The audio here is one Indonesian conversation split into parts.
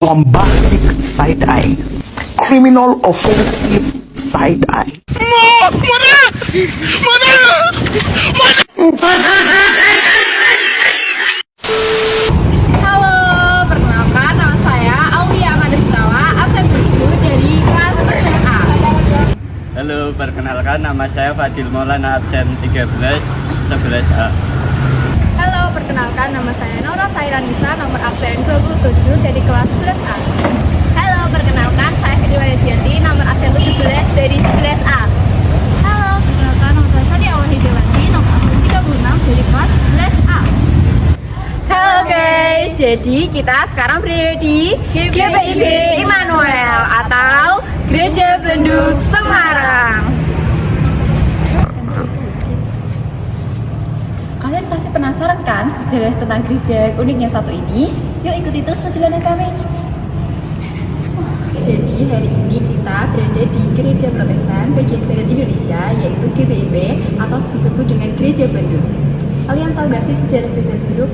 bombastic side eye, criminal offensive side eye. Halo, perkenalkan nama saya Aulia Amanda Sutawa, absen 7 dari kelas 11A. Halo, perkenalkan nama saya Fadil Maulana, absen 13 11A. Halo, perkenalkan nama saya Nora Sairanisa, nomor absen 27 dari kelas 11A. Halo, perkenalkan saya Kedua Redianti, nomor absen 17 dari 11A. Halo, perkenalkan nama saya Sadia Wahidewanti, nomor absen 36 dari kelas 11A. Halo guys, jadi kita sekarang berada di GPIB Immanuel atau Gereja Belenduk Semarang. Kalian pasti penasaran kan sejarah tentang gereja uniknya satu ini? Yuk ikuti terus perjalanan kami. Jadi hari ini kita berada di Gereja Protestan bagian Barat Indonesia, yaitu GPIB atau disebut dengan Gereja Belenduk. Kalian tahu gak sih sejarah Gereja Belenduk?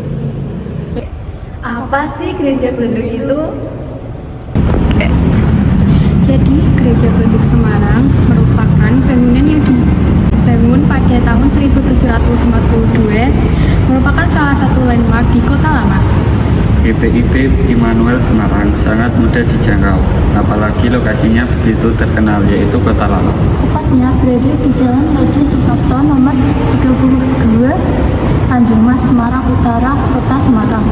Apa sih Gereja Belenduk itu? Jadi Gereja Belenduk Semarang merupakan bangunan yang dibangun pada tahun 1742, merupakan salah satu landmark di Kota Lama. GPIB Immanuel Semarang sangat mudah dijangkau, apalagi lokasinya begitu terkenal, yaitu Kota Lama. Tepatnya berada di Jalan Lejen Suprapto nomor 32, Tanjung Mas, Semarang Utara, Kota Semarang.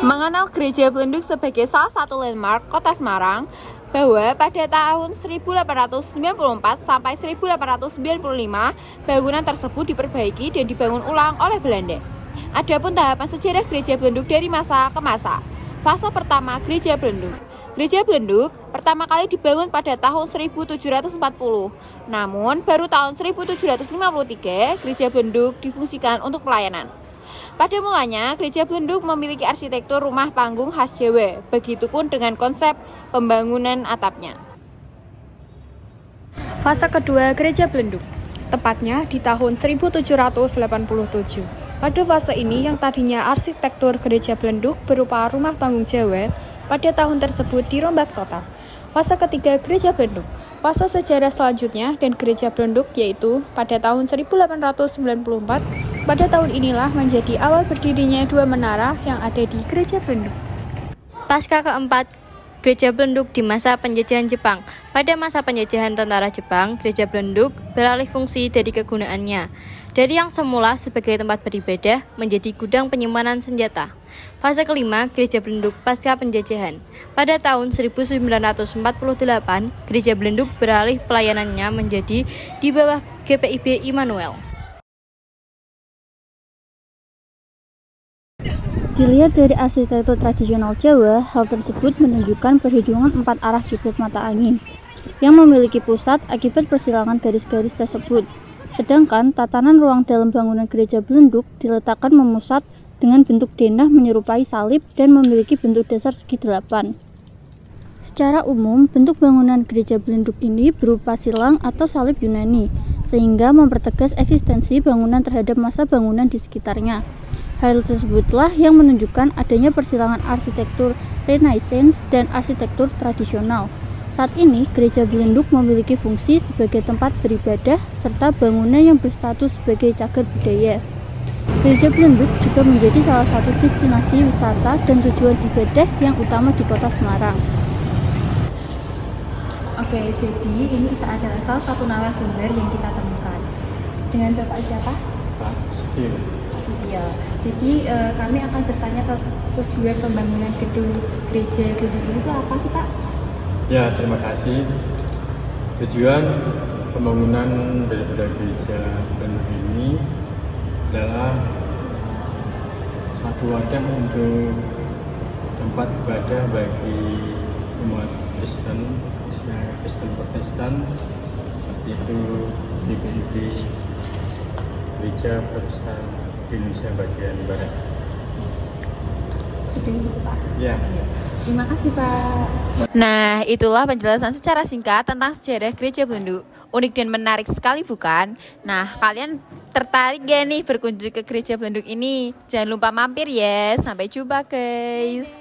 Mengenal Gereja Belenduk sebagai salah satu landmark Kota Semarang, bahwa pada tahun 1894 sampai 1895 bangunan tersebut diperbaiki dan dibangun ulang oleh Belanda. Adapun tahapan sejarah Gereja Belenduk dari masa ke masa. Fase pertama Gereja Belenduk. Gereja Belenduk pertama kali dibangun pada tahun 1740. Namun baru tahun 1753 Gereja Belenduk difungsikan untuk pelayanan. Pada mulanya, Gereja Belenduk memiliki arsitektur rumah panggung khas Jawa, begitupun dengan konsep pembangunan atapnya. Fase kedua Gereja Belenduk, tepatnya di tahun 1787. Pada fase ini yang tadinya arsitektur Gereja Belenduk berupa rumah panggung Jawa, pada tahun tersebut dirombak total. Fase ketiga Gereja Belenduk, fase sejarah selanjutnya dan Gereja Belenduk yaitu pada tahun 1894. Pada tahun inilah menjadi awal berdirinya dua menara yang ada di Gereja Belenduk. Pasca keempat, Gereja Belenduk di masa penjajahan Jepang. Pada masa penjajahan tentara Jepang, Gereja Belenduk beralih fungsi dari kegunaannya. Dari yang semula sebagai tempat beribadah menjadi gudang penyimpanan senjata. Fase kelima, Gereja Belenduk pasca penjajahan. Pada tahun 1948, Gereja Belenduk beralih pelayanannya menjadi di bawah GPIB Immanuel. Dilihat dari arsitektur tradisional Jawa, hal tersebut menunjukkan perhitungan 4 arah kiblat mata angin yang memiliki pusat akibat persilangan garis-garis tersebut. Sedangkan tatanan ruang dalam bangunan Gereja Belenduk diletakkan memusat dengan bentuk denah menyerupai salib dan memiliki bentuk dasar segi 8. Secara umum, bentuk bangunan Gereja Belenduk ini berupa silang atau salib Yunani, sehingga mempertegas eksistensi bangunan terhadap masa bangunan di sekitarnya. Hal tersebutlah yang menunjukkan adanya persilangan arsitektur Renaissance dan arsitektur tradisional. Saat ini, Gereja Belenduk memiliki fungsi sebagai tempat beribadah serta bangunan yang berstatus sebagai cagar budaya. Gereja Belenduk juga menjadi salah satu destinasi wisata dan tujuan ibadah yang utama di Kota Semarang. Oke, jadi ini adalah salah satu narasumber yang kita temukan. Dengan Bapak siapa? Pak Setia. Jadi kami akan bertanya tentang tujuan pembangunan gedung Gereja Belenduk ini itu apa sih Pak? Ya, terima kasih. Tujuan pembangunan daripada Gereja Belenduk ini adalah suatu wadah untuk tempat ibadah bagi umat Kristen, khususnya Kristen Protestan, yaitu GPIB Gereja Protestan di Indonesia bagian Barat. Sudah itu Pak? Ya. Terima kasih Pak. Nah, itulah penjelasan secara singkat tentang sejarah Gereja Belenduk. Unik dan menarik sekali bukan? Nah, kalian tertarik gak nih berkunjung ke Gereja Belenduk ini? Jangan lupa mampir ya. Sampai jumpa guys.